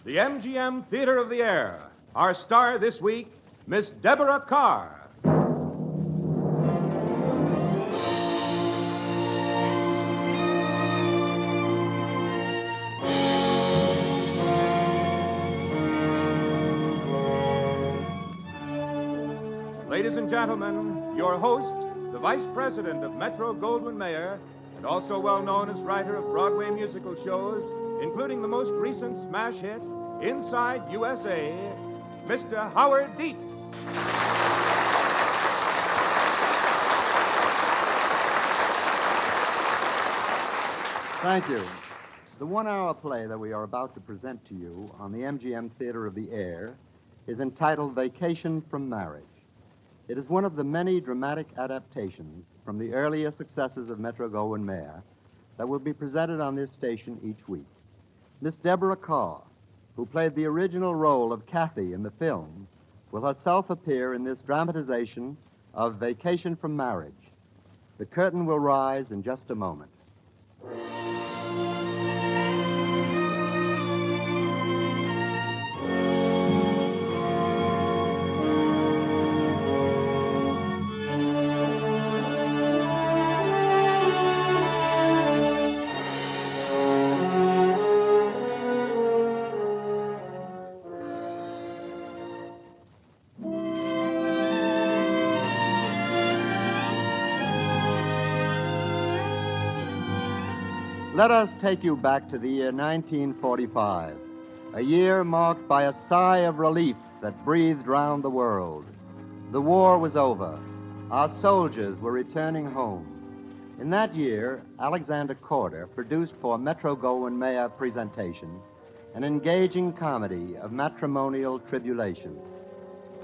the MGM Theater of the Air. Our star this week, Miss Deborah Carr. Ladies and gentlemen, your host, the Vice President of Metro-Goldwyn-Mayer, and also well known as writer of Broadway musical shows, including the most recent smash hit, Inside USA, Mr. Howard Dietz. Thank you. The one-hour play that we are about to present to you on the MGM Theater of the Air is entitled Vacation from Marriage. It is one of the many dramatic adaptations from the earlier successes of Metro-Goldwyn-Mayer that will be presented on this station each week. Miss Deborah Carr, who played the original role of Kathy in the film, will herself appear in this dramatization of Vacation from Marriage. The curtain will rise in just a moment. Let us take you back to the year 1945, a year marked by a sigh of relief that breathed round the world. The war was over. Our soldiers were returning home. In that year, Alexander Corder produced for Metro-Goldwyn-Mayer presentation an engaging comedy of matrimonial tribulation.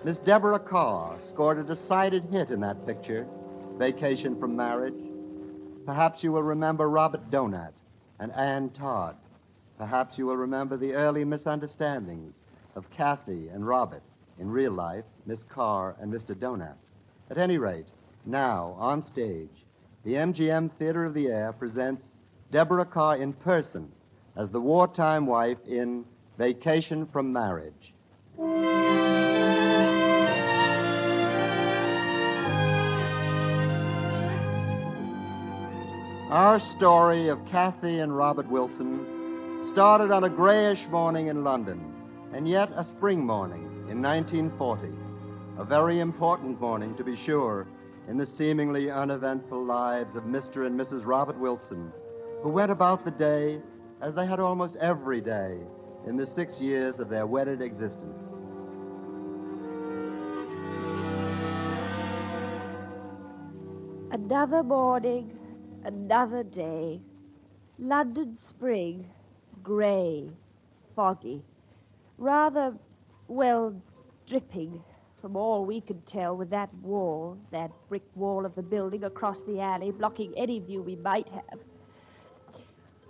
Miss Deborah Carr scored a decided hit in that picture, Vacation from Marriage. Perhaps you will remember Robert Donat and Ann Todd. Perhaps you will remember the early misunderstandings of Kathy and Robert, in real life, Miss Carr and Mr. Donat. At any rate, now, on stage, the MGM Theater of the Air presents Deborah Carr in person as the wartime wife in Vacation from Marriage. Our story of Kathy and Robert Wilson started on a grayish morning in London, and yet a spring morning in 1940. A very important morning, to be sure, in the seemingly uneventful lives of Mr. and Mrs. Robert Wilson, who went about the day as they had almost every day in the 6 years of their wedded existence. Another morning, another day. London spring, gray, foggy, rather, well, dripping from all we could tell, with that wall, that brick wall of the building across the alley, blocking any view we might have.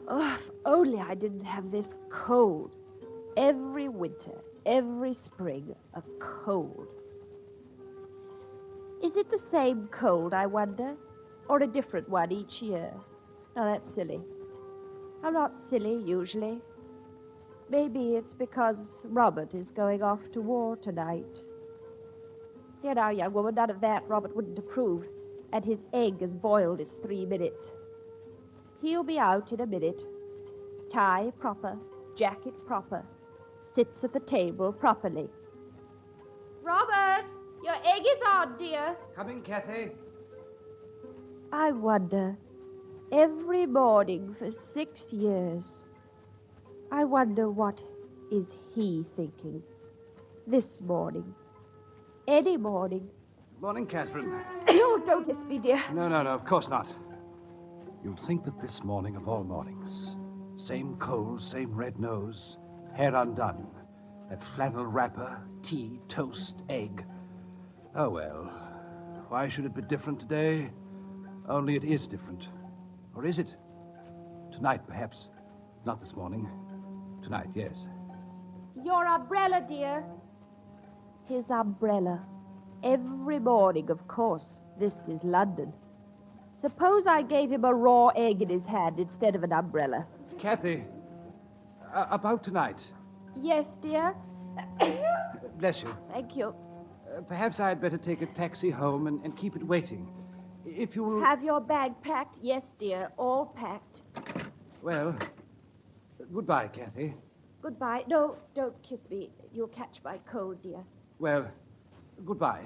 Oh, if only I didn't have this cold. Every winter, every spring, a cold. Is it the same cold, I wonder? Or a different one each year? Now, that's silly. I'm not silly, usually. Maybe it's because Robert is going off to war tonight. Here now, young woman, none of that. Robert wouldn't approve. And his egg is boiled. It's 3 minutes. He'll be out in a minute. Tie proper, jacket proper. Sits at the table properly. Robert, your egg is on, dear. Coming, Kathy. I wonder, every morning for 6 years, I wonder what is he thinking this morning, any morning. Morning, Catherine. Oh, don't hiss me, dear. No, of course not. You'd think that this morning of all mornings, same cold, same red nose, hair undone, that flannel wrapper, tea, toast, egg. Oh, well, why should it be different today? Only it is different. Or is it? Tonight, perhaps. Not this morning. Tonight, yes. Your umbrella, dear. His umbrella. Every morning, of course. This is London. Suppose I gave him a raw egg in his hand instead of an umbrella. Kathy, about tonight. Yes, dear. Bless you. Thank you. Perhaps I'd better take a taxi home and keep it waiting. If you'll... Have your bag packed? Yes, dear. All packed. Well, goodbye, Kathy. Goodbye. No, don't kiss me. You'll catch my cold, dear. Well, goodbye.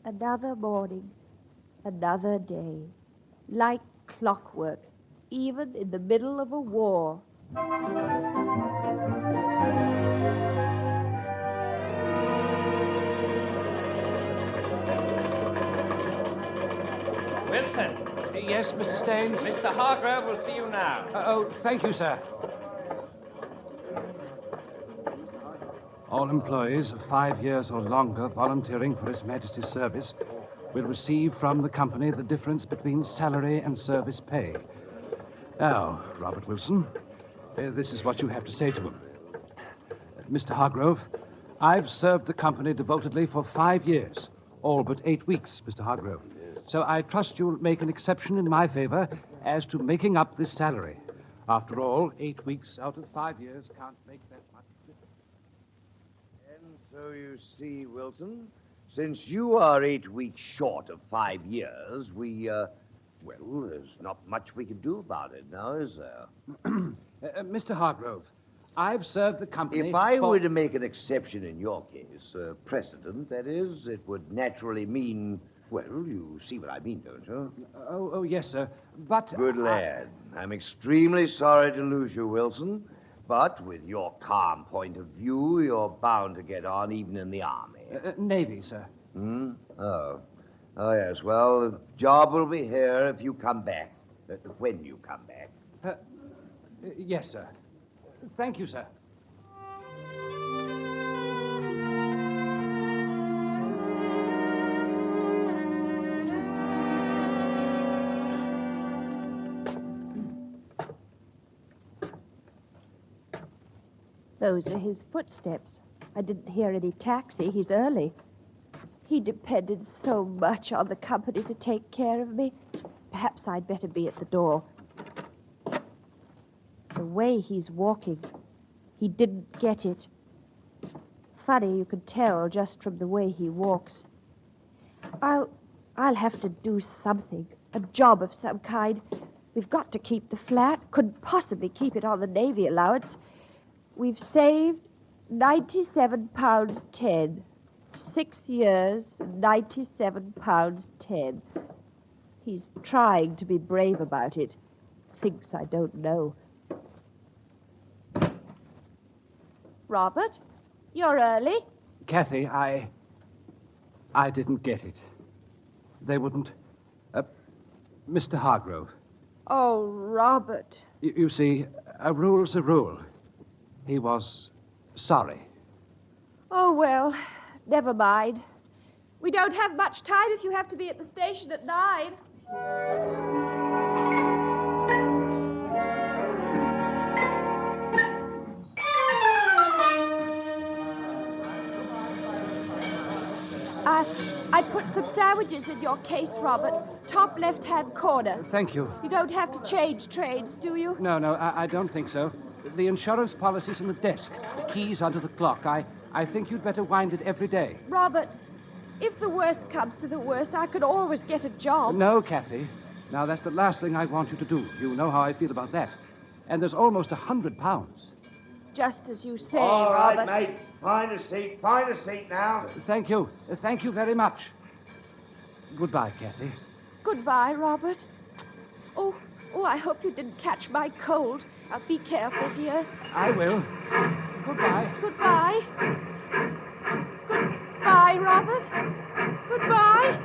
Another morning. Another day. Like clockwork. Even in the middle of a war. Wilson, Yes, Mr. Staines? Mr. Hargrove will see you now. Oh, thank you, sir. All employees of 5 years or longer volunteering for His Majesty's service will receive from the company the difference between salary and service pay. Now, Robert Wilson, this is what you have to say to him. Mr. Hargrove, I've served the company devotedly for 5 years, all but 8 weeks, Mr. Hargrove. So I trust you'll make an exception in my favor as to making up this salary. After all, 8 weeks out of 5 years can't make that much difference. And so you see, Wilson, since you are 8 weeks short of 5 years, well, there's not much we can do about it now, is there? Mr. Hargrove, I've served the company If I for... were to make an exception in your case, precedent, that is, it would naturally mean, well, you see what I mean, don't you? Oh, yes, sir. But... Good lad. I'm extremely sorry to lose you, Wilson, but with your calm point of view, you're bound to get on even in the Army. Navy, sir. Hmm? Oh, yes. Well, the job will be here if you come back. When you come back. Yes, sir. Thank you, sir. Those are his footsteps. I didn't hear any taxi. He's early. He depended so much on the company to take care of me. Perhaps I'd better be at the door. The way he's walking, he didn't get it. Funny, you can tell just from the way he walks. I'll have to do something, a job of some kind. We've got to keep the flat. Couldn't possibly keep it on the Navy allowance. We've saved £97.10. 6 years, £97.10. He's trying to be brave about it. Thinks I don't know. Robert, you're early. Kathy, I didn't get it. They wouldn't... Mr. Hargrove. Oh, Robert. You see, a rule's a rule. He was sorry. Oh, well, never mind. We don't have much time if you have to be at the station at 9. I put some sandwiches in your case, Robert. Top left-hand corner. Thank you. You don't have to change trains, do you? No, I don't think so. The insurance policy's in the desk. The key's under the clock. I think you'd better wind it every day. Robert, if the worst comes to the worst, I could always get a job. No, Kathy. Now, that's the last thing I want you to do. You know how I feel about that. And there's almost £100. Just as you say, All right, Robert. mate. Find a seat now. Thank you. Thank you very much. Goodbye, Kathy. Goodbye, Robert. Oh, I hope you didn't catch my cold. Now, be careful, dear. I will. Goodbye. Goodbye. Goodbye, Robert. Goodbye.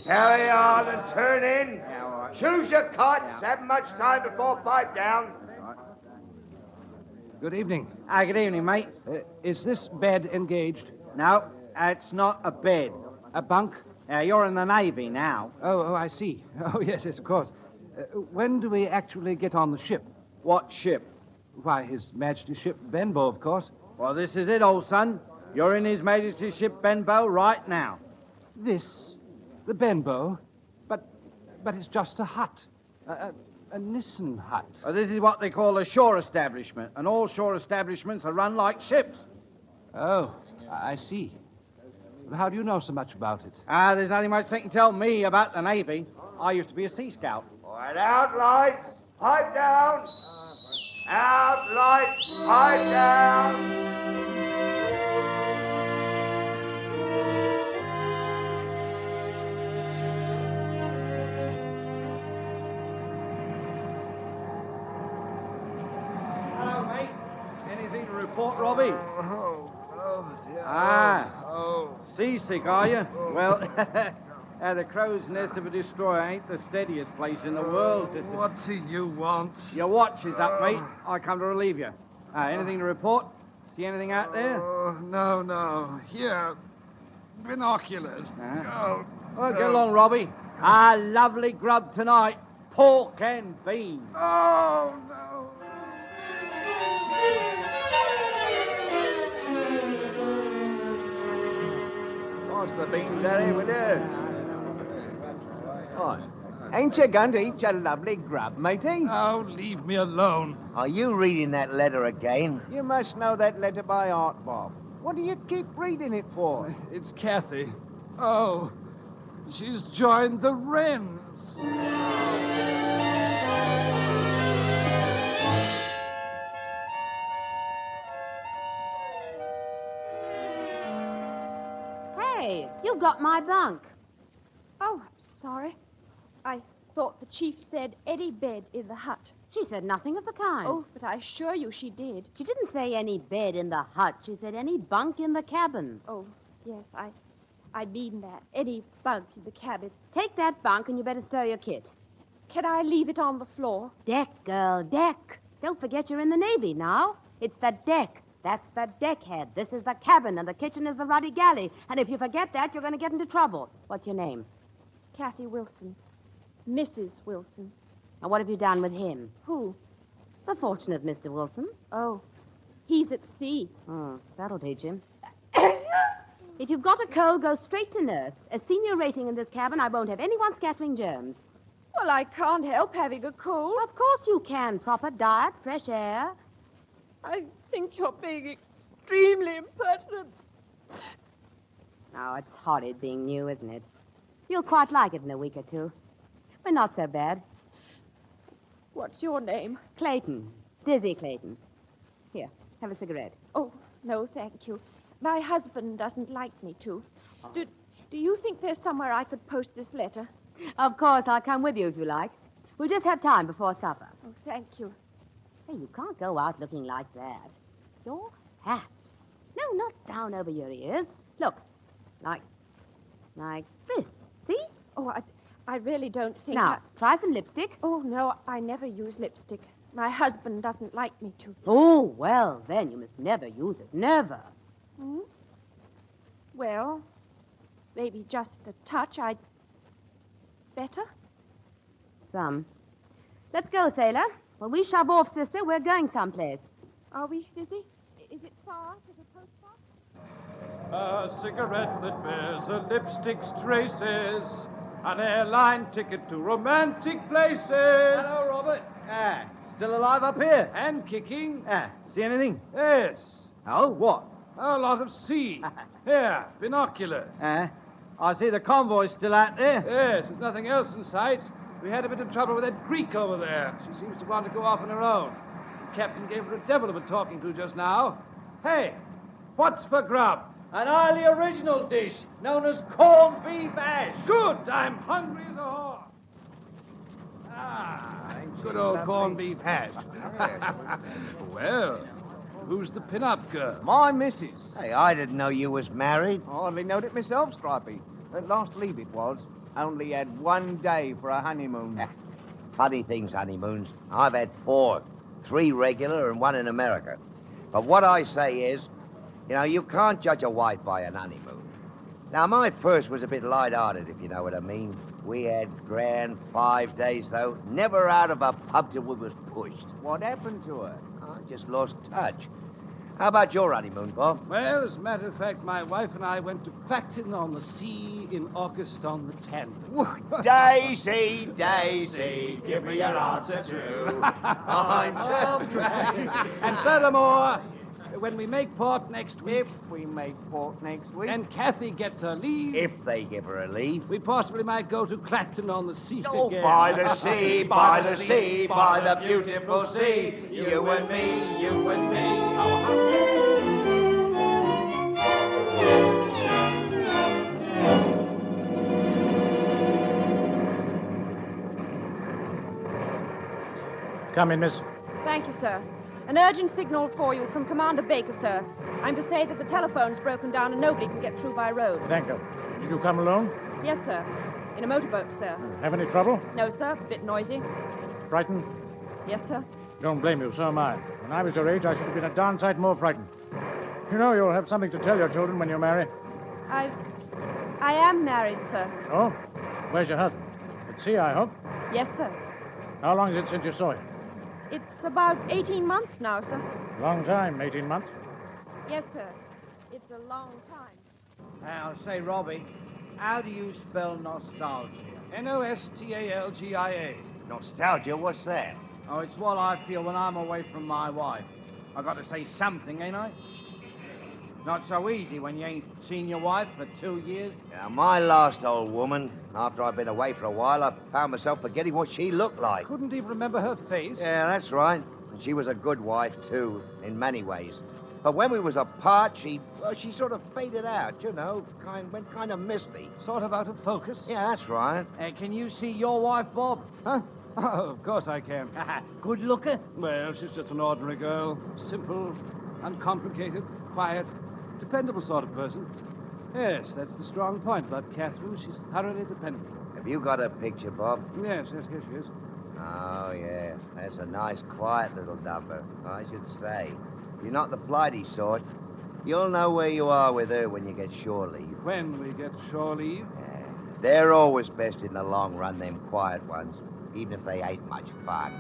Carry on and turn in. Choose your cots. Haven't much time before pipe down. Good evening. Good evening, mate. Is this bed engaged? No, it's not a bed. A bunk? You're in the Navy now. Oh, I see. Oh, yes, of course. When do we actually get on the ship? What ship? Why, His Majesty's ship Benbow, of course. Well, this is it, old son. You're in His Majesty's ship Benbow right now. This, the Benbow, but it's just a hut, a Nissen hut. This is what they call a shore establishment, and all shore establishments are run like ships. Oh, I see. How do you know so much about it? There's nothing much they can tell me about the Navy. I used to be a sea scout. All right, out, lights. Pipe down. Out, lights. Pipe down. Hello, mate. Anything to report, Robbie? Dear. Seasick, are you? Well, the crow's nest of a destroyer ain't the steadiest place in the world. What do you want? Your watch is up, mate. I come to relieve you. Anything to report? See anything out there? Oh, no. Here. Binoculars. Oh, Well, get along, Robbie. Lovely grub tonight. Pork and beans. Oh, no. What's the beans, Harry, will you? Oh, ain't you going to eat your lovely grub, matey? Oh, leave me alone. Are you reading that letter again? You must know that letter by heart, Bob. What do you keep reading it for? It's Kathy. Oh, she's joined the Wrens. Hey, you got my bunk. Oh, I'm sorry. I thought the chief said any bed in the hut. She said nothing of the kind. Oh, but I assure you she did. She didn't say any bed in the hut. She said any bunk in the cabin. Oh, yes, I mean that. Any bunk in the cabin. Take that bunk and you better stir your kit. Can I leave it on the floor? Deck, girl, deck. Don't forget you're in the Navy now. It's the deck. That's the deckhead. This is the cabin, and the kitchen is the ruddy galley. And if you forget that, you're going to get into trouble. What's your name? Kathy Wilson. Mrs. Wilson. And what have you done with him? Who? The fortunate Mr. Wilson. Oh, he's at sea. That'll teach him. If you've got a cold, go straight to nurse. A senior rating in this cabin, I won't have anyone scattering germs. Well, I can't help having a cold. Of course you can. Proper diet, fresh air. I think you're being extremely impertinent. Oh, it's horrid being new, isn't it? You'll quite like it in a week or two. We're not so bad. What's your name? Clayton. Dizzy Clayton. Here, have a cigarette. Oh, no, thank you. My husband doesn't like me to. Do you think there's somewhere I could post this letter? Of course, I'll come with you if you like. We'll just have time before supper. Oh, thank you. Hey, you can't go out looking like that. Your hat. No, not down over your ears. Look, like this. See? Oh, I really don't think Now, try some lipstick. Oh, no, I never use lipstick. My husband doesn't like me to. Oh, well, then you must never use it. Never. Hmm? Well, maybe just a touch. I'd better. Some. Let's go, sailor. When we shove off, sister, we're going someplace. Are we, Lizzie? Is it far to the post box? A cigarette that bears a lipstick's traces. An airline ticket to romantic places. Hello, Robert. Still alive up here? And kicking. See anything? Yes. Oh, what? A lot of sea. Here, binoculars. I see the convoy's still out there. Yes, there's nothing else in sight. We had a bit of trouble with that Greek over there. She seems to want to go off on her own. The captain gave her a devil of a talking to just now. Hey, what's for grub? An highly original dish known as corned beef hash. Good, I'm hungry as a horse. Good old corned beef hash. Well, who's the pin-up girl? My missus. Hey, I didn't know you was married. Hardly knowed it myself, Stripey. At last leave it was. Only had 1 day for a honeymoon. Funny things, honeymoons. I've had 4. 3 regular and 1 in America. But what I say is, you can't judge a wife by an honeymoon. Now, my first was a bit light-hearted, if you know what I mean. We had grand 5 days, though. Never out of a pub till we was pushed. What happened to her? I just lost touch. How about your honeymoon, Bob? Well, as a matter of fact, my wife and I went to Clacton-on-the-Sea in August on the 10th. Daisy, Daisy, give me your answer true. I'm And furthermore, when we make port next week, If we make port next week. and Kathy gets her leave, If they give her a leave. we possibly might go to Clacton-on-the-Sea Oh, again. by the sea, by the sea, by the beautiful sea. You and me, you and me. Come in, miss. Thank you, sir. An urgent signal for you from Commander Baker, sir. I'm to say that the telephone's broken down and nobody can get through by road. Thank you. Did you come alone? Yes, sir. In a motorboat, sir. Have any trouble? No, sir. Bit noisy. Frightened? Yes, sir. Don't blame you, so am I. When I was your age, I should have been a darn sight more frightened. You know, you'll have something to tell your children when you marry. I am married, sir. Oh? Where's your husband? At sea, I hope. Yes, sir. How long is it since you saw him? It's about 18 months now, sir. Long time, 18 months. Yes, sir. It's a long time. Now, say, Robbie, how do you spell nostalgia? Nostalgia. Nostalgia, what's that? Oh, it's what I feel when I'm away from my wife. I got to say something, ain't I? Not so easy when you ain't seen your wife for 2 years. Now, my last old woman, after I'd been away for a while, I found myself forgetting what she looked like. Couldn't even remember her face. Yeah, that's right. And she was a good wife, too, in many ways. But when we was apart, she sort of faded out, you know, went kind of misty. Sort of out of focus. Yeah, that's right. Can you see your wife, Bob? Huh? Oh, of course I can. Good looker? Well, she's just an ordinary girl. Simple, uncomplicated, quiet, dependable sort of person. Yes, that's the strong point about Catherine. She's thoroughly dependable. Have you got a picture, Bob? Yes, here she is. Oh, yeah. That's a nice, quiet little dumper, I should say. You're not the flighty sort. You'll know where you are with her when you get shore leave. When we get shore leave. Yeah. They're always best in the long run, them quiet ones, even if they ain't much fun.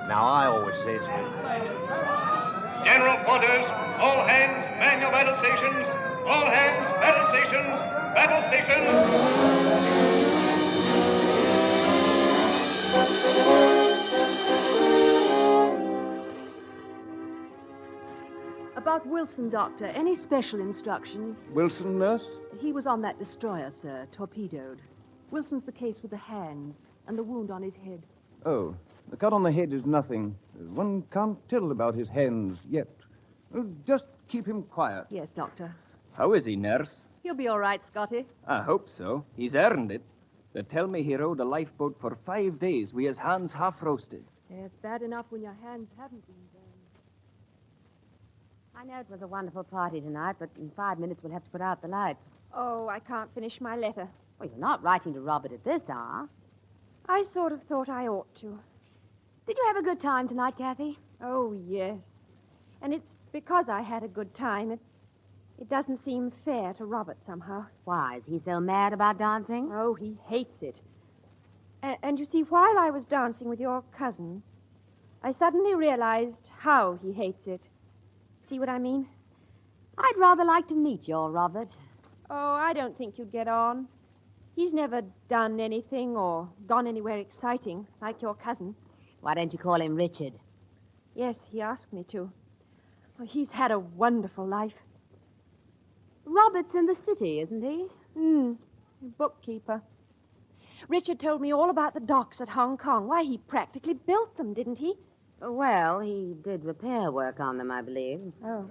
Now, I always says... General quarters, all hands, man your battle stations. All hands, battle stations, battle stations. About Wilson, Doctor, any special instructions? Wilson, nurse? He was on that destroyer, sir, torpedoed. Wilson's the case with the hands and the wound on his head. Oh, the cut on the head is nothing. One can't tell about his hands yet. Just keep him quiet. Yes, Doctor. How is he, nurse? He'll be all right, Scotty. I hope so. He's earned it. They tell me he rowed a lifeboat for 5 days with his hands half roasted. Yes, bad enough when your hands haven't been burned. I know it was a wonderful party tonight, but in 5 minutes we'll have to put out the lights. Oh, I can't finish my letter. Well, you're not writing to Robert at this hour. I sort of thought I ought to. Did you have a good time tonight, Kathy? Oh, yes. And it's because I had a good time. It doesn't seem fair to Robert somehow. Why, is he so mad about dancing? Oh, he hates it. And you see, while I was dancing with your cousin, I suddenly realized how he hates it. See what I mean? I'd rather like to meet your Robert. Oh, I don't think you'd get on. He's never done anything or gone anywhere exciting, like your cousin. Why don't you call him Richard? Yes, he asked me to. Oh, he's had a wonderful life. Robert's in the city, isn't he? Bookkeeper. Richard told me all about the docks at Hong Kong. Why, he practically built them, didn't he? Well, he did repair work on them, I believe. Oh.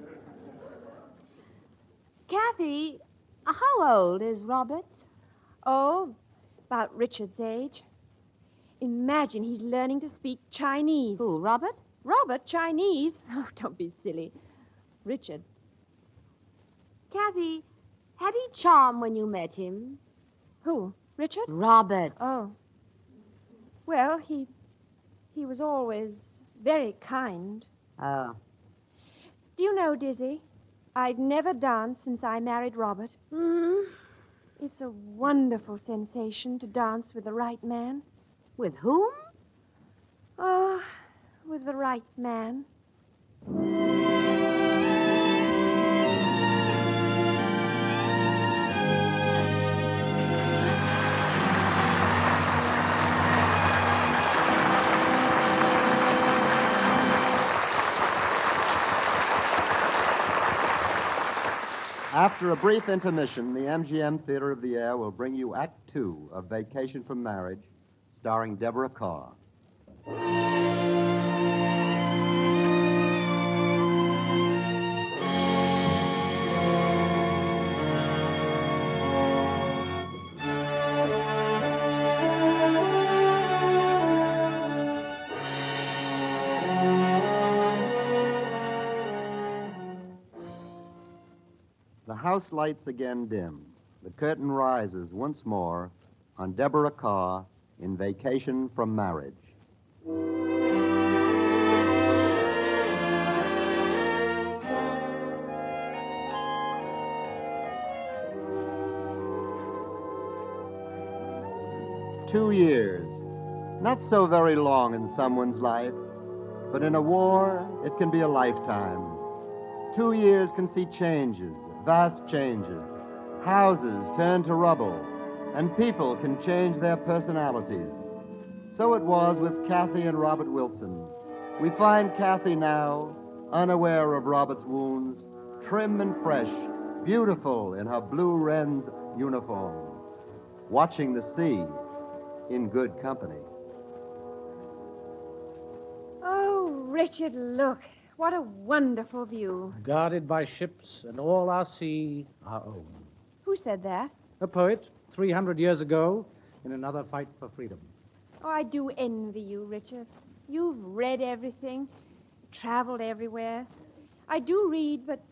Kathy, how old is Robert? Oh, about Richard's age. Imagine he's learning to speak Chinese. Who, Robert? Robert, Chinese? Oh, don't be silly. Richard. Kathy, had he charm when you met him? Who? Richard? Robert. Oh. Well, he was always very kind. Oh. Do you know, Dizzy, I've never danced since I married Robert. It's a wonderful sensation to dance with the right man. With whom? Oh, with the right man. After a brief intermission, the MGM Theater of the Air will bring you Act Two of Vacation from Marriage, starring Deborah Carr. The house lights again dim. The curtain rises once more on Deborah Carr in Vacation from Marriage. 2 years. Not so very long in someone's life, but in a war, it can be a lifetime. 2 years can see changes, vast changes. Houses turn to rubble, and people can change their personalities. So it was with Kathy and Robert Wilson. We find Kathy now, unaware of Robert's wounds, trim and fresh, beautiful in her blue wren's uniform, watching the sea in good company. Oh, Richard, look. What a wonderful view. Guarded by ships and all our sea our own. Who said that? A poet, 300 years ago, in another fight for freedom. Oh, I do envy you, Richard. You've read everything, traveled everywhere. I do read, but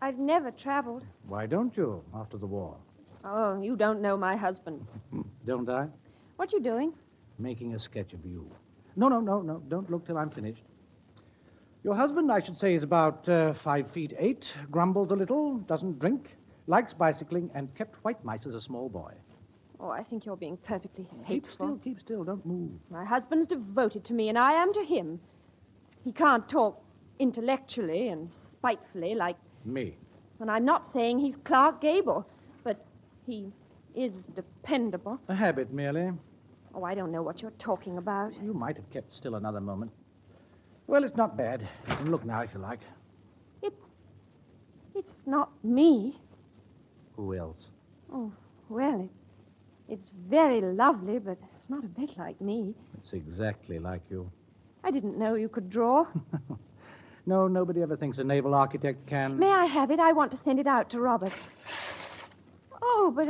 I've never traveled. Why don't you, after the war? Oh, you don't know my husband. Don't I? What you doing? Making a sketch of you. No, don't look till I'm finished. Your husband, I should say, is about 5'8", grumbles a little, doesn't drink, likes bicycling, and kept white mice as a small boy. Oh, I think you're being perfectly hateful. Keep still, don't move. My husband's devoted to me, and I am to him. He can't talk intellectually and spitefully like... Me. And I'm not saying he's Clark Gable, but he is dependable. A habit, merely. Oh, I don't know what you're talking about. You might have kept still another moment. Well, it's not bad. You can look now, if you like. It's not me. Who else? Oh, well, it's very lovely, but it's not a bit like me. It's exactly like you. I didn't know you could draw. No, nobody ever thinks a naval architect can. May I have it? I want to send it out to Robert. Oh, but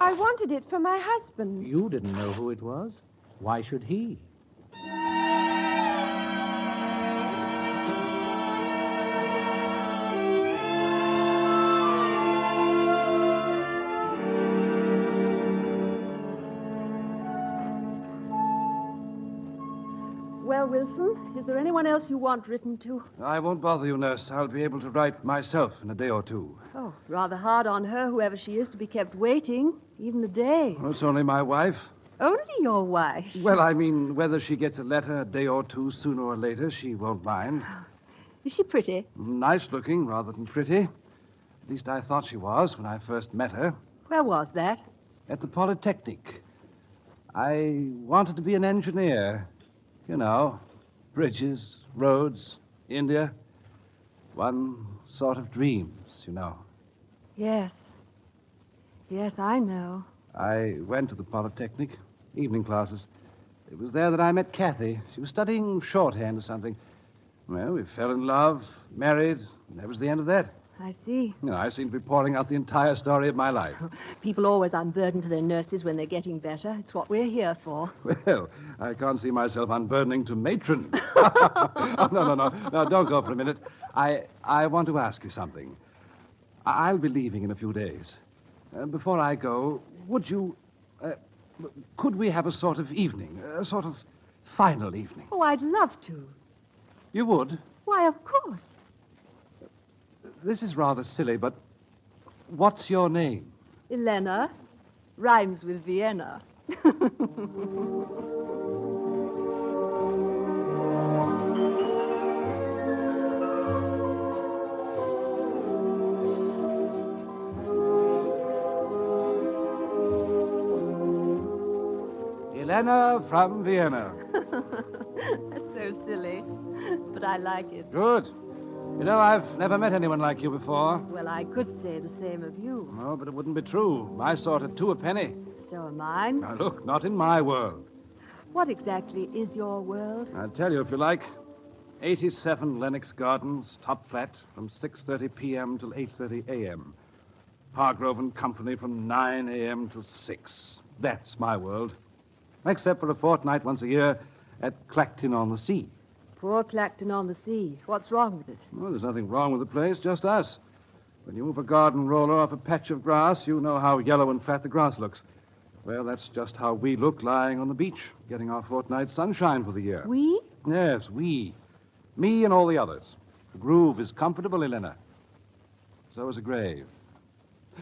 I wanted it for my husband. You didn't know who it was. Why should he? Well, Wilson, is there anyone else you want written to? I won't bother you, nurse. I'll be able to write myself in a day or two. Oh, rather hard on her, whoever she is, to be kept waiting, even a day. Well, it's only my wife. Only your wife? Well, I mean, whether she gets a letter a day or two sooner or later, she won't mind. Is she pretty? Nice looking, rather than pretty. At least I thought she was when I first met her. Where was that? At the Polytechnic. I wanted to be an engineer. You know, bridges, roads, India. One sort of dreams, you know. Yes. Yes, I know. I went to the Polytechnic, evening classes. It was there that I met Kathy. She was studying shorthand or something. Well, we fell in love, married, and that was the end of that. I see. You know, I seem to be pouring out the entire story of my life. People always unburden to their nurses when they're getting better. It's what we're here for. Well, I can't see myself unburdening to matron. Oh, no, don't go for a minute. I want to ask you something. I'll be leaving in a few days. Before I go, would you... could we have a sort of evening, a sort of final evening? Oh, I'd love to. You would? Why, of course. This is rather silly, but what's your name? Elena rhymes with Vienna. Elena from Vienna. That's so silly, but I like it. Good. You know, I've never met anyone like you before. Well, I could say the same of you. No, but it wouldn't be true. My sort are two a penny. So am mine. Now, look, not in my world. What exactly is your world? I'll tell you if you like. 87 Lennox Gardens, top flat, from 6:30 p.m. till 8:30 a.m. Hargrove and Company from 9 a.m. till 6. That's my world. Except for a fortnight once a year at Clacton-on-the-Sea. Poor Clacton-on-the-Sea. What's wrong with it? Well, there's nothing wrong with the place, just us. When you move a garden roller off a patch of grass, you know how yellow and flat the grass looks. Well, that's just how we look lying on the beach, getting our fortnight's sunshine for the year. We? Yes, we. Me and all the others. The groove is comfortable, Elena. So is a grave.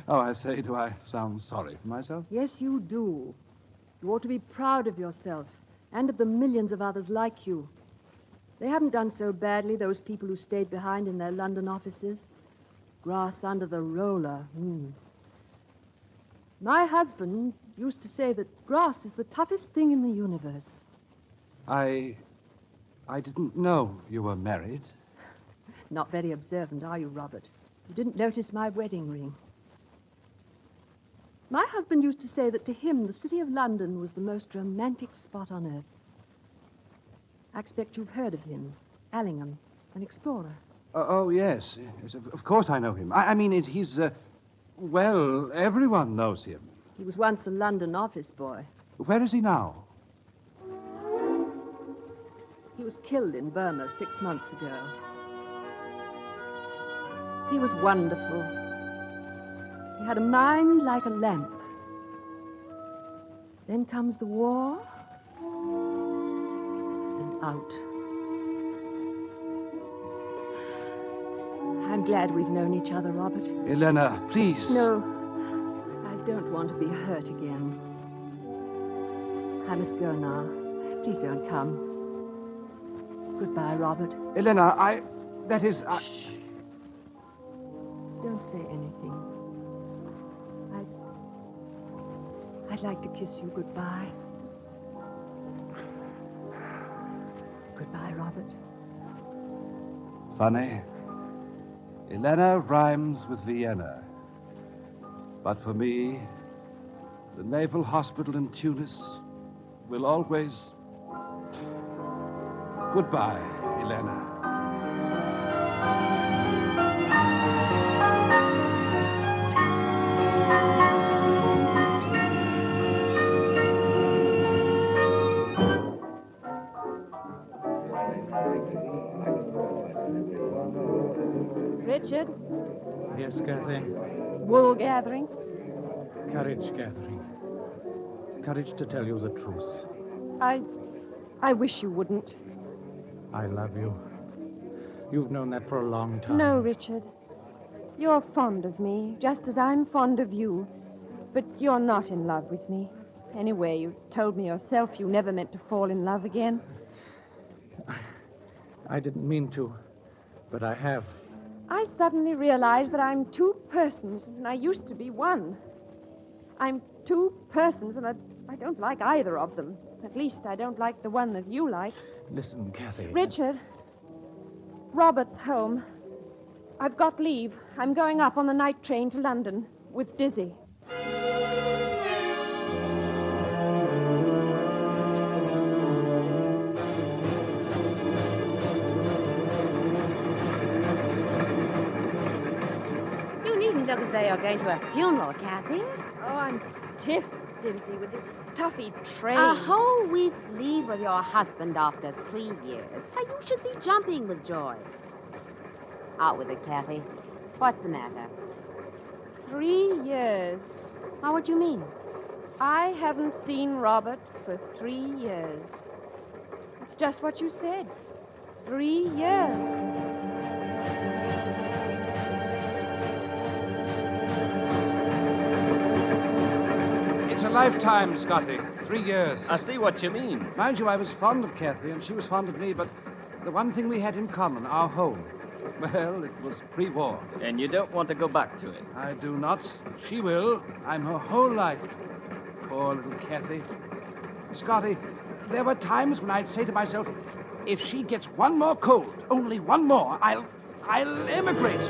Oh, I say, do I sound sorry for myself? Yes, you do. You ought to be proud of yourself and of the millions of others like you. They haven't done so badly, those people who stayed behind in their London offices. Grass under the roller. My husband used to say that grass is the toughest thing in the universe. I didn't know you were married. Not very observant, are you, Robert? You didn't notice my wedding ring. My husband used to say that to him, the city of London was the most romantic spot on earth. I expect you've heard of him. Allingham, an explorer. Oh, yes. Yes, of course I know him. I mean, he's, well, everyone knows him. He was once a London office boy. Where is he now? He was killed in Burma 6 months ago. He was wonderful. He had a mind like a lamp. Then comes the war, and out. I'm glad we've known each other, Robert. Elena, please. No, I don't want to be hurt again. I must go now. Please don't come. Goodbye, Robert. Elena, Shh. Don't say anything. I'd like to kiss you goodbye. Goodbye, Robert. Funny. Elena rhymes with Vienna. But for me, the Naval Hospital in Tunis will always... Goodbye, Elena. Richard, Yes, Kathy. wool gathering. Courage, Catherine. Courage to tell you the truth. I wish you wouldn't. I love you. You've known that for a long time. No, Richard. You're fond of me, just as I'm fond of you. But you're not in love with me. Anyway, you told me yourself you never meant to fall in love again. I didn't mean to, but I have. I suddenly realized that I'm two persons, and I used to be one. I'm two persons, and I don't like either of them. At least I don't like the one that you like. Listen, Kathy. Richard, Robert's home. I've got leave. I'm going up on the night train to London with Dizzy. You needn't look as though you're going to a funeral, Kathy. Oh, I'm stiff, Dizzy, with this stuffy train. A whole week's leave with your husband after 3 years. Why, you should be jumping with joy. Out with it, Kathy. What's the matter? 3 years. Now, what do you mean? I haven't seen Robert for 3 years. It's just what you said. 3 years. lifetime, Scotty. 3 years. I see what you mean. Mind you, I was fond of Kathy, and she was fond of me, but the one thing we had in common, our home, well, it was pre-war. And you don't want to go back to it? I do not. She will. I'm her whole life. Poor little Kathy. Scotty, there were times when I'd say to myself, if she gets one more cold, only one more, I'll emigrate.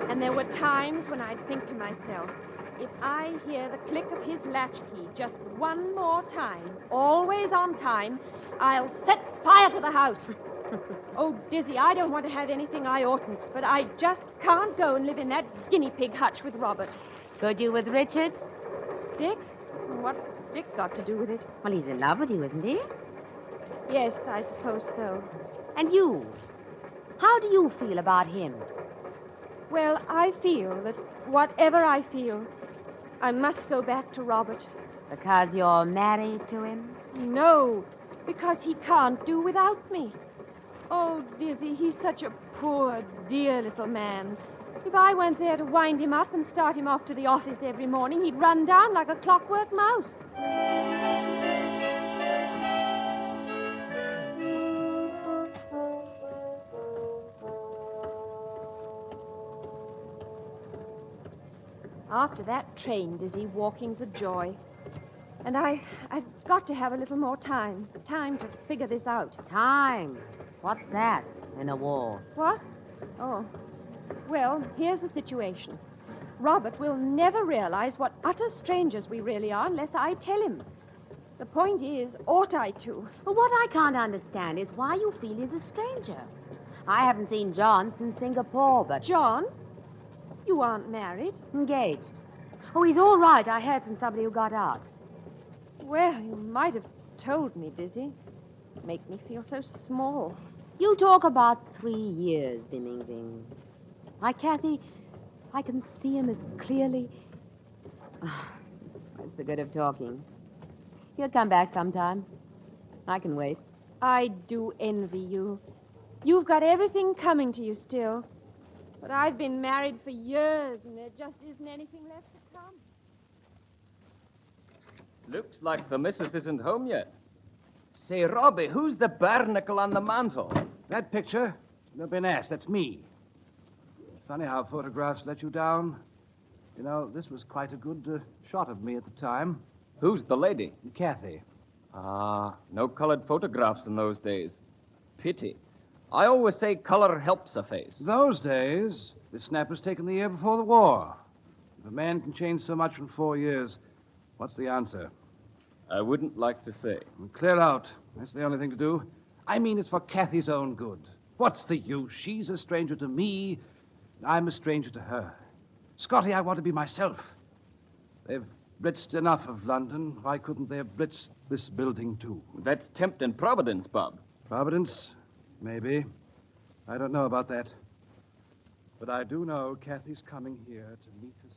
And there were times when I'd think to myself, if I hear the click of his latchkey just one more time, always on time, I'll set fire to the house. Oh, Dizzy, I don't want to have anything I oughtn't, but I just can't go and live in that guinea pig hutch with Robert. Could you with Richard? Dick? What's Dick got to do with it? Well, he's in love with you, isn't he? Yes, I suppose so. And you? How do you feel about him? Well, I feel that whatever I feel, I must go back to Robert. Because you're married to him? No, because he can't do without me. Oh, Dizzy, he's such a poor, dear little man. If I went there to wind him up and start him off to the office every morning, he'd run down like a clockwork mouse. After that train, Dizzy, walking's a joy. And I've got to have a little more time. Time to figure this out. Time? What's that in a war? What? Oh. Well, here's the situation. Robert will never realize what utter strangers we really are unless I tell him. The point is, ought I to? Well, what I can't understand is why you feel he's a stranger. I haven't seen John since Singapore, but... John? You aren't married? Engaged. Oh, he's all right. I heard from somebody who got out. Well, you might have told me, Dizzy. Make me feel so small. You talk about 3 years dimming things. Why, Kathy, I can see him as clearly... What's the good of talking? He'll come back sometime. I can wait. I do envy you. You've got everything coming to you still. But I've been married for years, and there just isn't anything left to come. Looks like the missus isn't home yet. Say, Robbie, who's the barnacle on the mantel? That picture? No, been asked. That's me. Funny how photographs let you down. You know, this was quite a good shot of me at the time. Who's the lady? Kathy. Ah, no colored photographs in those days. Pity. I always say color helps a face. Those days, this snap was taken the year before the war. If a man can change so much in 4 years, what's the answer? I wouldn't like to say. Well, clear out. That's the only thing to do. I mean, it's for Kathy's own good. What's the use? She's a stranger to me, and I'm a stranger to her. Scotty, I want to be myself. They've blitzed enough of London. Why couldn't they have blitzed this building, too? That's tempting Providence, Bob. Providence? Maybe. I don't know about that. But I do know Kathy's coming here to meet us.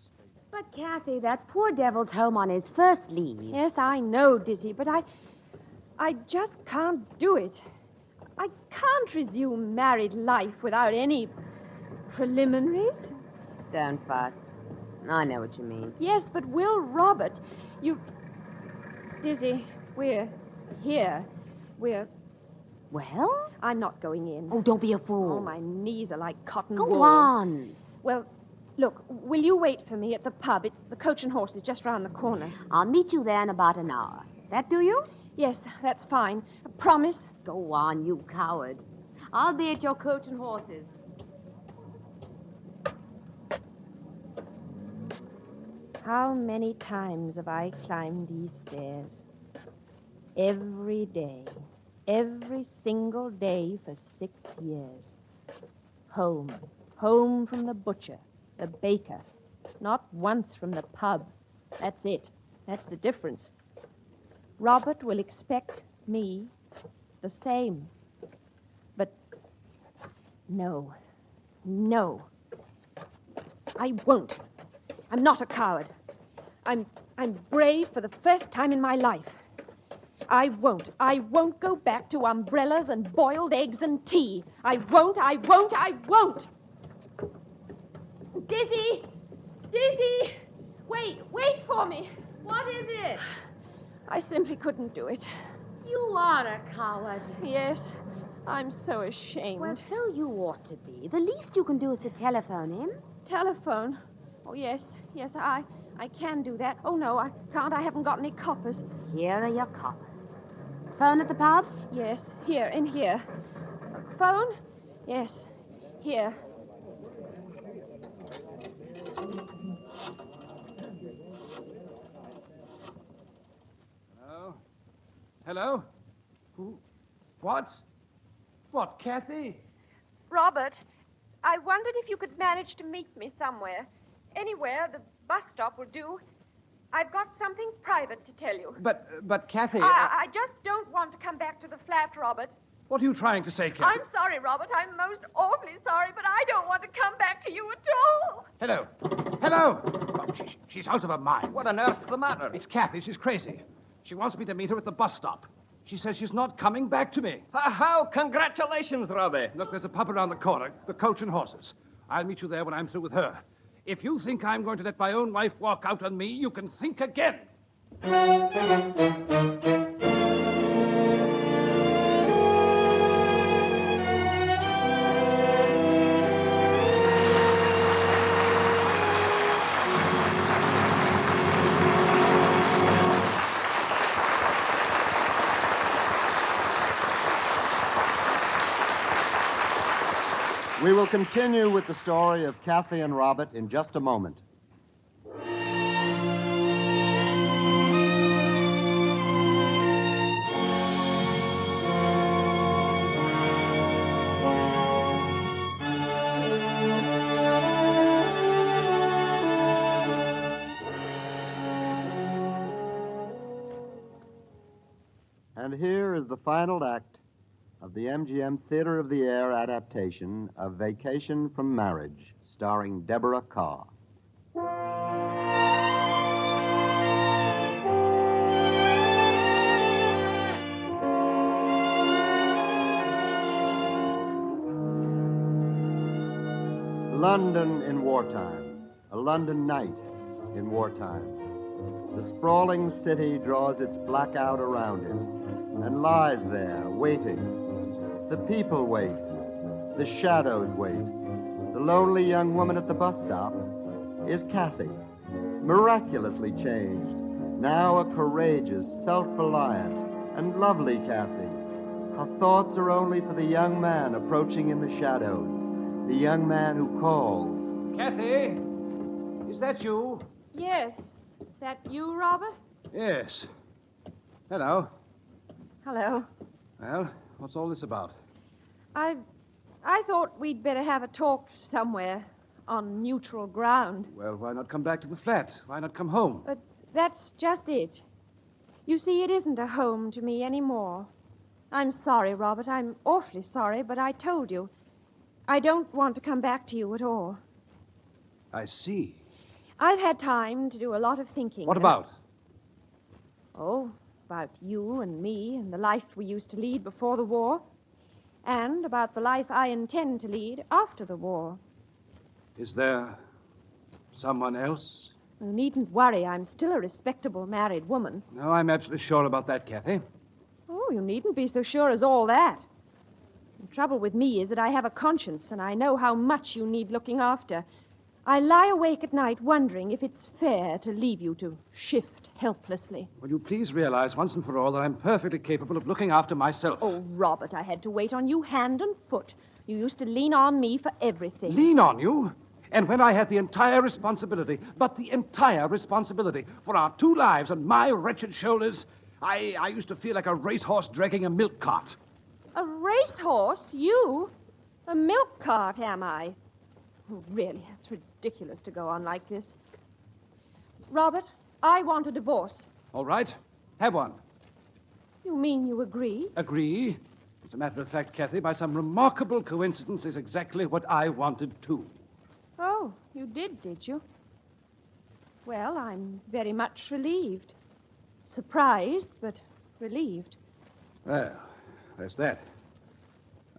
But, Kathy, that poor devil's home on his first leave. Yes, I know, Dizzy, but I just can't do it. I can't resume married life without any preliminaries. Don't fuss. I know what you mean. Yes, but Will Robert, Dizzy, we're here. Well? I'm not going in. Oh, don't be a fool. Oh, my knees are like cotton Go wool. on. Well, look, will you wait for me at the pub? It's the Coach and Horses just round the corner. I'll meet you there in about an hour. That do you? Yes, that's fine. Promise? Go on, you coward. I'll be at your Coach and Horses. How many times have I climbed these stairs? Every day. Every single day for 6 years. Home. Home from the butcher, the baker. Not once from the pub. That's it. That's the difference. Robert will expect me the same. But no. No. I won't. I'm not a coward. I'm brave for the first time in my life. I won't go back to umbrellas and boiled eggs and tea. I won't. Dizzy! Dizzy! Wait for me. What is it? I simply couldn't do it. You are a coward. Yes, I'm so ashamed. Well, so you ought to be. The least you can do is to telephone him. Telephone? Oh, yes, I can do that. Oh, no, I can't. I haven't got any coppers. Here are your coppers. Phone at the pub? Yes, in here. Phone? Yes, here. Hello? Hello? Who? What? What, Kathy? Robert, I wondered if you could manage to meet me somewhere. Anywhere, the bus stop will do. I've got something private to tell you. But Kathy... I just don't want to come back to the flat, Robert. What are you trying to say, Kathy? I'm sorry, Robert. I'm most awfully sorry, but I don't want to come back to you at all. Hello? Hello? Oh, she's out of her mind. What on earth's the matter? It's Kathy. She's crazy. She wants me to meet her at the bus stop. She says she's not coming back to me. How? Congratulations, Robbie. Look, there's a pub around the corner, the Coach and Horses. I'll meet you there when I'm through with her. If you think I'm going to let my own wife walk out on me, you can think again. We will continue with the story of Kathy and Robert in just a moment. And here is the final act of the MGM Theater of the Air adaptation of Vacation from Marriage, starring Deborah Carr. London in wartime, a London night in wartime. The sprawling city draws its blackout around it and lies there waiting. The people wait. The shadows wait. The lonely young woman at the bus stop is Kathy, miraculously changed, now a courageous, self-reliant, and lovely Kathy. Her thoughts are only for the young man approaching in the shadows, the young man who calls. Kathy, is that you? Yes. That you, Robert? Yes. Hello. Hello. Well, what's all this about? I thought we'd better have a talk somewhere on neutral ground. Well, why not come back to the flat? Why not come home? But that's just it. You see, it isn't a home to me anymore. I'm sorry, Robert. I'm awfully sorry, but I told you. I don't want to come back to you at all. I see. I've had time to do a lot of thinking. What about? Oh, about you and me and the life we used to lead before the war. And about the life I intend to lead after the war. Is there someone else? You needn't worry. I'm still a respectable married woman. No, I'm absolutely sure about that, Kathy. Oh, you needn't be so sure as all that. The trouble with me is that I have a conscience, and I know how much you need looking after. I lie awake at night wondering if it's fair to leave you to shift helplessly. Will you please realize once and for all that I'm perfectly capable of looking after myself? Oh, Robert, I had to wait on you hand and foot. You used to lean on me for everything. Lean on you? And when I had the entire responsibility, but the entire responsibility for our two lives on my wretched shoulders, I used to feel like a racehorse dragging a milk cart. A racehorse? You? A milk cart, am I? Oh, really, it's ridiculous to go on like this. Robert, I want a divorce. All right. Have one. You mean you agree? Agree? As a matter of fact, Kathy, by some remarkable coincidence, is exactly what I wanted too. Oh, you did you? Well, I'm very much relieved. Surprised, but relieved. Well, there's that.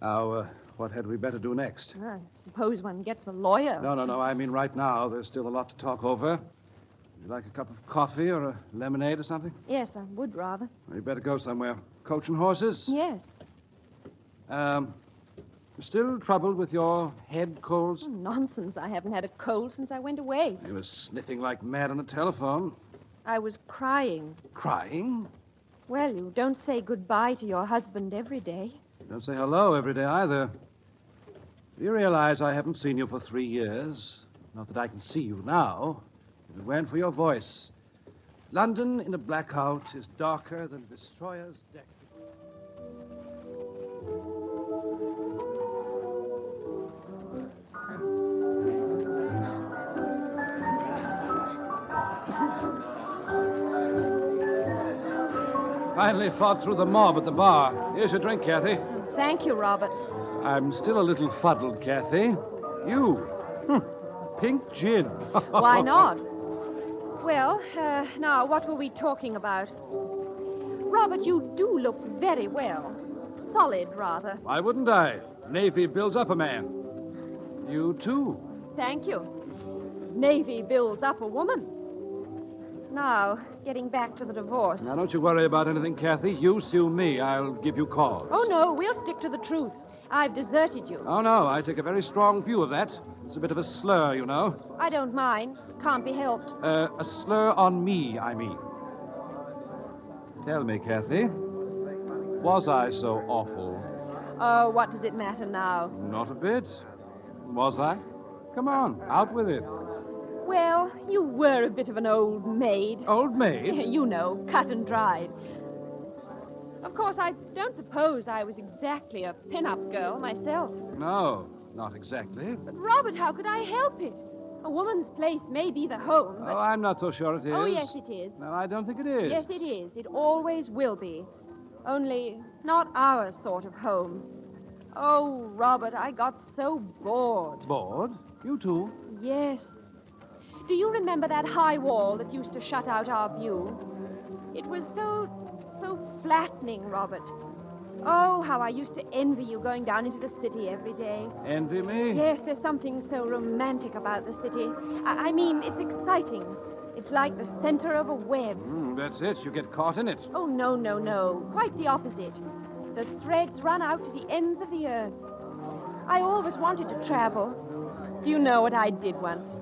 Now, What had we better do next? I suppose one gets a lawyer. No. I mean, right now, there's still a lot to talk over. Would you like a cup of coffee or a lemonade or something? Yes, I would rather. Well, you better go somewhere. Coach and horses? Yes. Still troubled with your head colds? Oh, nonsense. I haven't had a cold since I went away. You were sniffing like mad on the telephone. I was crying. Crying? Well, you don't say goodbye to your husband every day. Don't say hello every day either. Do you realize I haven't seen you for 3 years? Not that I can see you now. If it weren't for your voice. London in a blackout is darker than a destroyer's deck. Finally fought through the mob at the bar. Here's your drink, Kathy. Thank you, Robert. I'm still a little fuddled, Kathy. You. Pink gin. Why not? Well, now, what were we talking about? Robert, you do look very well. Solid, rather. Why wouldn't I? Navy builds up a man. You, too. Thank you. Navy builds up a woman. Now, getting back to the divorce. Now, don't you worry about anything, Kathy. You sue me. I'll give you cause. Oh, no, we'll stick to the truth. I've deserted you. Oh, no, I take a very strong view of that. It's a bit of a slur, you know. I don't mind. Can't be helped. A slur on me, I mean. Tell me, Kathy, was I so awful? Oh, what does it matter now? Not a bit. Was I? Come on, out with it. Well, you were a bit of an old maid. Old maid? You know, cut and dried. Of course, I don't suppose I was exactly a pin-up girl myself. No, not exactly. But, Robert, how could I help it? A woman's place may be the home, but... Oh, I'm not so sure it is. Oh, yes, it is. No, I don't think it is. Yes, it is. It always will be. Only not our sort of home. Oh, Robert, I got so bored. Bored? You too? Yes. Do you remember that high wall that used to shut out our view? It was so flattening, Robert. Oh, how I used to envy you going down into the city every day. Envy me? Yes, there's something so romantic about the city. I mean, it's exciting. It's like the center of a web. That's it. You get caught in it. Oh, no. Quite the opposite. The threads run out to the ends of the earth. I always wanted to travel. Do you know what I did once?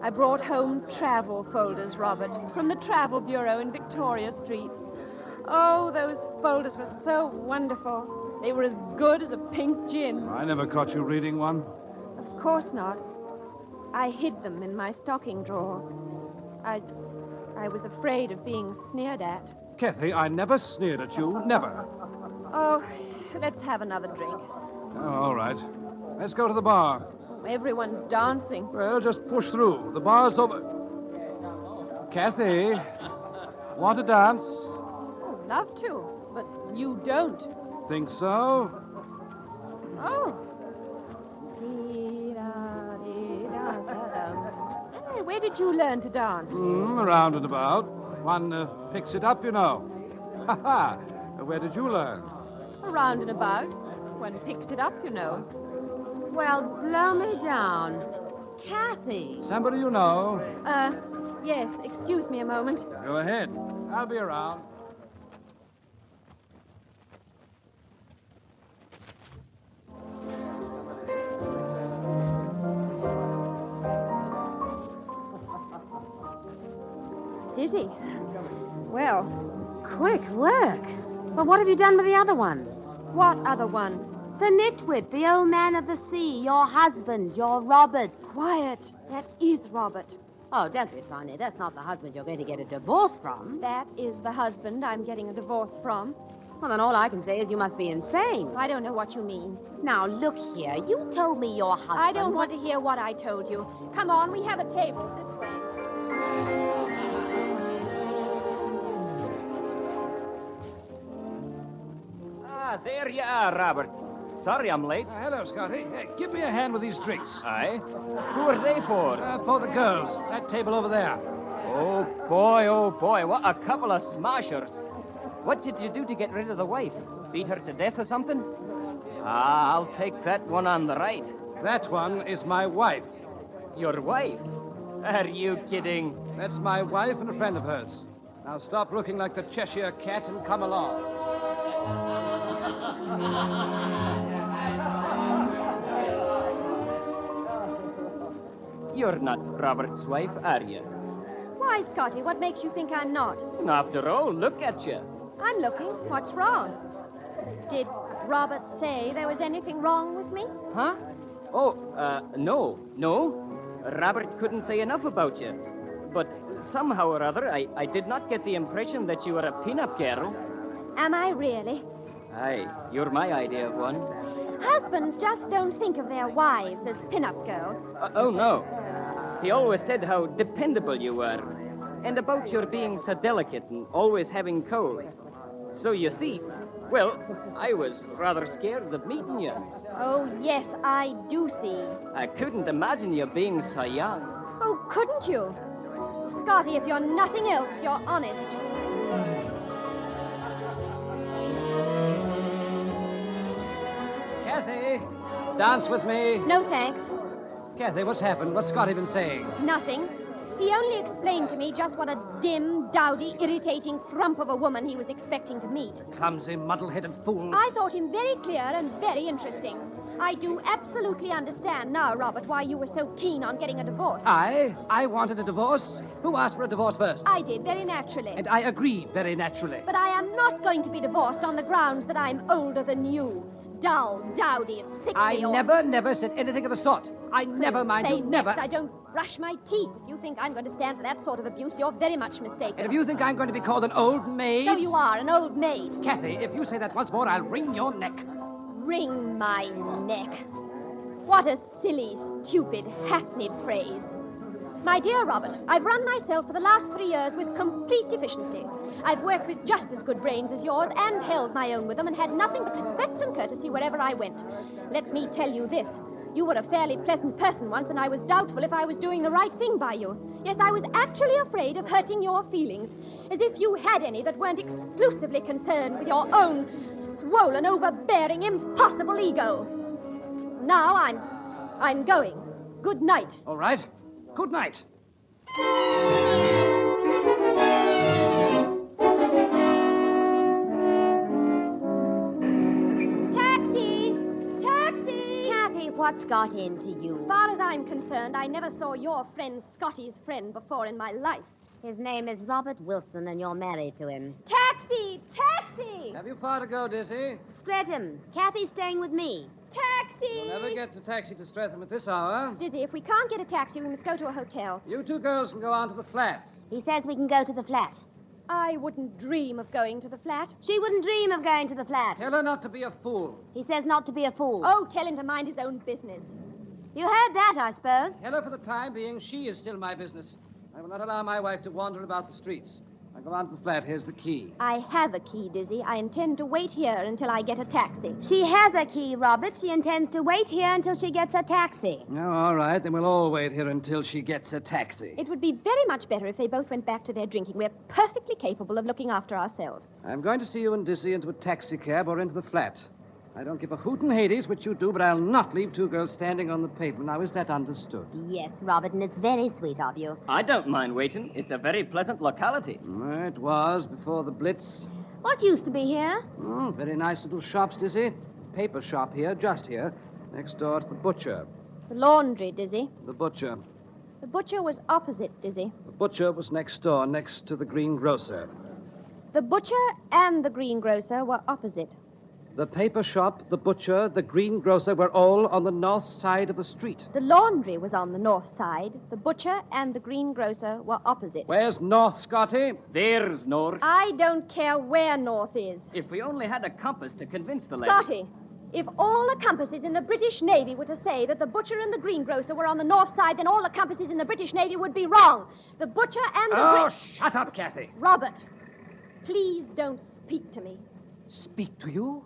I brought home travel folders, Robert, from the Travel Bureau in Victoria Street. Oh, those folders were so wonderful. They were as good as a pink gin. I never caught you reading one. Of course not. I hid them in my stocking drawer. I was afraid of being sneered at. Kathy, I never sneered at you. Never. Oh, let's have another drink. Oh, all right. Let's go to the bar. Everyone's dancing. Well, just push through. The bar's over. Kathy, want to dance? Oh, love to, but you don't. Think so? Oh. Hey, where did you learn to dance? Around and about. One picks it up, you know. Ha-ha. Where did you learn? Around and about. One picks it up, you know. Well, blow me down. Kathy. Somebody you know. Yes, excuse me a moment. Go ahead. I'll be around. Dizzy. Well. Quick work. But what have you done with the other one? What other one? The nitwit, the old man of the sea, your husband, your Robert. Quiet. That is Robert. Oh, don't be funny. That's not the husband you're going to get a divorce from. That is the husband I'm getting a divorce from. Well, then all I can say is you must be insane. I don't know what you mean. Now, look here. You told me your husband... I don't want to hear what I told you. Come on, we have a table this way. Ah, there you are, Robert. Sorry I'm late. Hello, Scotty. Hey, give me a hand with these drinks. Aye? Who are they for? For the girls. That table over there. Oh, boy, what a couple of smashers. What did you do to get rid of the wife? Beat her to death or something? Ah, I'll take that one on the right. That one is my wife. Your wife? Are you kidding? That's my wife and a friend of hers. Now stop looking like the Cheshire Cat and come along. You're not Robert's wife, are you? Why, Scotty, what makes you think I'm not? After all, look at you. I'm looking. What's wrong? Did Robert say there was anything wrong with me? Huh? Oh, no. Robert couldn't say enough about you. But somehow or other, I did not get the impression that you were a pin-up girl. Am I really? Aye, you're my idea of one. Husbands just don't think of their wives as pin-up girls. Oh, no. He always said how dependable you were, and about your being so delicate and always having colds. So you see, well, I was rather scared of meeting you. Oh, yes, I do see. I couldn't imagine you being so young. Oh, couldn't you? Scotty, if you're nothing else, you're honest. Kathy, dance with me. No, thanks. Kathy, what's happened? What's Scotty been saying? Nothing. He only explained to me just what a dim, dowdy, irritating frump of a woman he was expecting to meet. Clumsy, muddle-headed fool. I thought him very clear and very interesting. I do absolutely understand now, Robert, why you were so keen on getting a divorce. I wanted a divorce. Who asked for a divorce first? I did, very naturally. And I agreed very naturally. But I am not going to be divorced on the grounds that I'm older than you. Dull, dowdy, sickly, I never said anything of the sort. I never, mind you, never. Next, I don't brush my teeth. If you think I'm going to stand for that sort of abuse, you're very much mistaken. And if you think I'm going to be called an old maid... So you are, an old maid. Kathy, if you say that once more, I'll wring your neck. Wring my neck. What a silly, stupid, hackneyed phrase. My dear Robert, I've run myself for the last 3 years with complete efficiency. I've worked with just as good brains as yours and held my own with them and had nothing but respect and courtesy wherever I went. Let me tell you this. You were a fairly pleasant person once, and I was doubtful if I was doing the right thing by you. Yes, I was actually afraid of hurting your feelings, as if you had any that weren't exclusively concerned with your own swollen, overbearing, impossible ego. Now I'm going. Good night. All right. Good night. Taxi! Taxi! Kathy, what's got into you? As far as I'm concerned, I never saw your friend Scotty's friend before in my life. His name is Robert Wilson, and you're married to him. Taxi! Taxi! Have you far to go, Dizzy? Streatham. Kathy's staying with me. Taxi! You'll never get a taxi to Streatham at this hour. Dizzy, if we can't get a taxi, we must go to a hotel. You two girls can go on to the flat. He says we can go to the flat. I wouldn't dream of going to the flat. She wouldn't dream of going to the flat. Tell her not to be a fool. He says not to be a fool. Oh, tell him to mind his own business. You heard that, I suppose. Tell her for the time being she is still my business. I will not allow my wife to wander about the streets. I'll go on to the flat. Here's the key. I have a key, Dizzy. I intend to wait here until I get a taxi. She has a key, Robert. She intends to wait here until she gets a taxi. Oh, all right. Then we'll all wait here until she gets a taxi. It would be very much better if they both went back to their drinking. We're perfectly capable of looking after ourselves. I'm going to see you and Dizzy into a taxicab or into the flat. I don't give a hoot in Hades which you do, but I'll not leave two girls standing on the pavement. Now, is that understood? Yes, Robert, and it's very sweet of you. I don't mind waiting. It's a very pleasant locality. It was before the Blitz. What used to be here? Oh, very nice little shops, Dizzy. Paper shop here, just here, next door to the butcher. The laundry, Dizzy. The butcher. The butcher was opposite, Dizzy. The butcher was next door, next to the greengrocer. The butcher and the greengrocer were opposite. The paper shop, the butcher, the greengrocer were all on the north side of the street. The laundry was on the north side. The butcher and the greengrocer were opposite. Where's north, Scotty? There's north. I don't care where north is. If we only had a compass to convince the lady. Scotty, if all the compasses in the British Navy were to say that the butcher and the greengrocer were on the north side, then all the compasses in the British Navy would be wrong. The butcher and the... Oh, shut up, Kathy. Robert, please don't speak to me. Speak to you?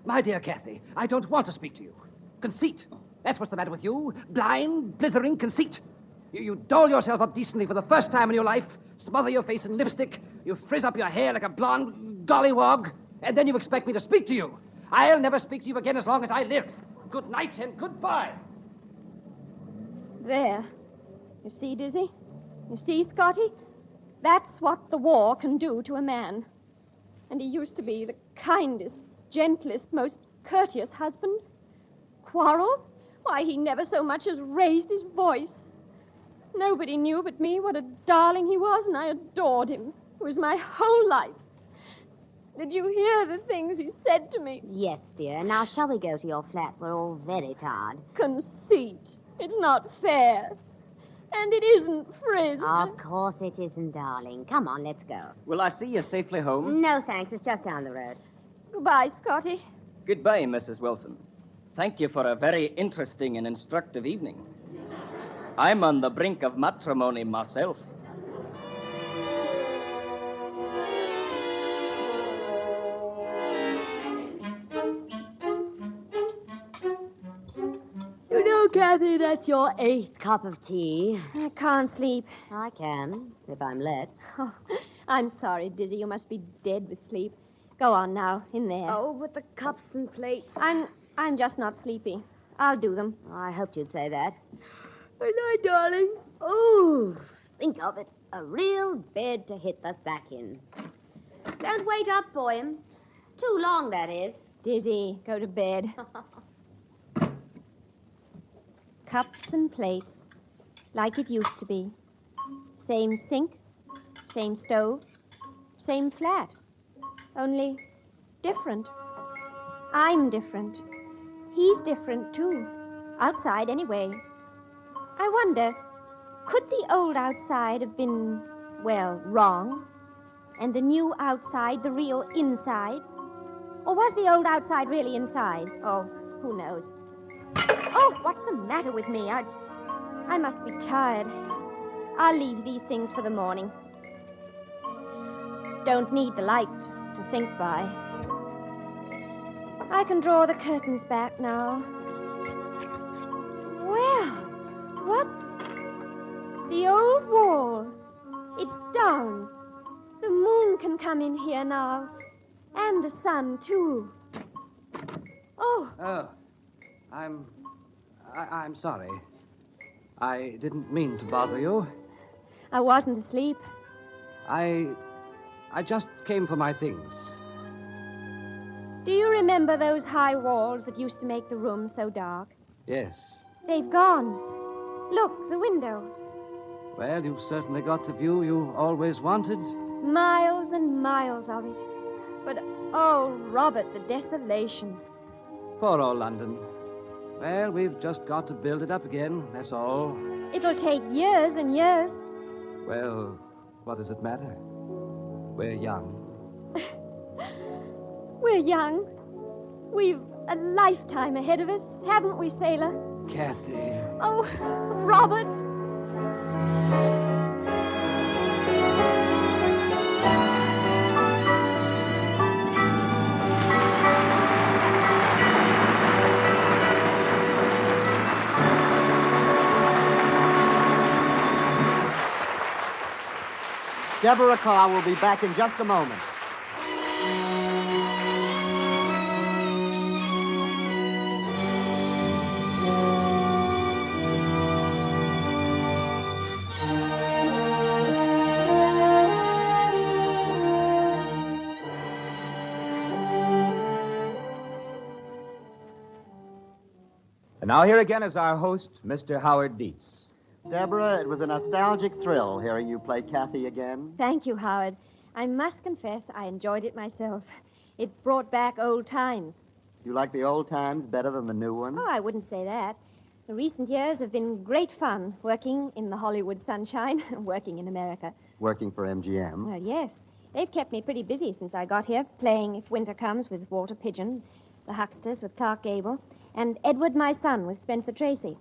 My dear Kathy, I don't want to speak to you. Conceit. That's what's the matter with you. Blind, blithering conceit. You doll yourself up decently for the first time in your life, smother your face in lipstick, you frizz up your hair like a blonde gollywog, and then you expect me to speak to you. I'll never speak to you again as long as I live. Good night and goodbye. There. You see, Dizzy? You see, Scotty? That's what the war can do to a man. And he used to be the kindest, gentlest, most courteous husband. Quarrel? Why, he never so much as raised his voice. Nobody knew but me what a darling he was, and I adored him. It was my whole life. Did you hear the things he said to me? Yes, dear. Now, shall we go to your flat? We're all very tired. Conceit. It's not fair. And it isn't frizzed. Of course it isn't, darling. Come on, let's go. Will I see you safely home? No, thanks. It's just down the road. Goodbye, Scotty. Goodbye, Mrs. Wilson. Thank you for a very interesting and instructive evening. I'm on the brink of matrimony myself. You know, Kathy, that's your 8th cup of tea. I can't sleep. I can, if I'm let. Oh, I'm sorry, Dizzy. You must be dead with sleep. Go on now, in there. Oh, with the cups and plates. I'm just not sleepy. I'll do them. I hoped you'd say that. Good night, darling. Oh, think of it. A real bed to hit the sack in. Don't wait up for him. Too long, that is. Dizzy, go to bed. Cups and plates, like it used to be. Same sink, same stove, same flat. Only different. I'm different. He's different, too. Outside, anyway. I wonder, could the old outside have been, well, wrong? And the new outside the real inside? Or was the old outside really inside? Oh, who knows? Oh, what's the matter with me? I must be tired. I'll leave these things for the morning. Don't need the light to think by. I can draw the curtains back now. Well, what? The old wall. It's down. The moon can come in here now. And the sun, too. Oh. Oh, I'm sorry. I didn't mean to bother you. I wasn't asleep. I just came for my things. Do you remember those high walls that used to make the room so dark? Yes. They've gone. Look, the window. Well, you've certainly got the view you always wanted. Miles and miles of it. But, oh, Robert, the desolation. Poor old London. Well, we've just got to build it up again, that's all. It'll take years and years. Well, what does it matter? We're young. We're young. We've a lifetime ahead of us, haven't we, sailor? Kathy. Oh, Robert. Deborah Carr will be back in just a moment. And now here again is our host, Mr. Howard Dietz. Deborah, it was a nostalgic thrill hearing you play Kathy again. Thank you, Howard. I must confess I enjoyed it myself. It brought back old times. You like the old times better than the new ones? Oh, I wouldn't say that. The recent years have been great fun, working in the Hollywood sunshine, working in America. Working for MGM. Well, yes. They've kept me pretty busy since I got here, playing If Winter Comes with Walter Pidgeon, The Hucksters with Clark Gable, and Edward, My Son with Spencer Tracy.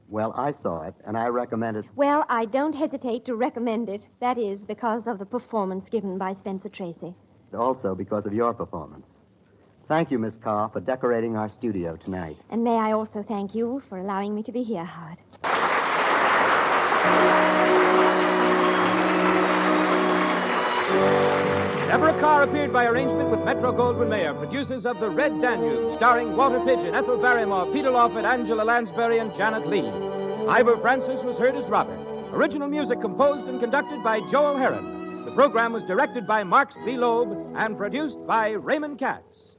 Well, I saw it, and I recommend it. Well, I don't hesitate to recommend it. That is, because of the performance given by Spencer Tracy. Also because of your performance. Thank you, Miss Carr, for decorating our studio tonight. And may I also thank you for allowing me to be here, Howard. Deborah Carr appeared by arrangement with Metro-Goldwyn-Mayer, producers of The Red Danube, starring Walter Pidgeon, Ethel Barrymore, Peter Lawford, Angela Lansbury, and Janet Leigh. Ivor Francis was heard as Robert. Original music composed and conducted by Joel Herron. The program was directed by Marks B. Loeb and produced by Raymond Katz.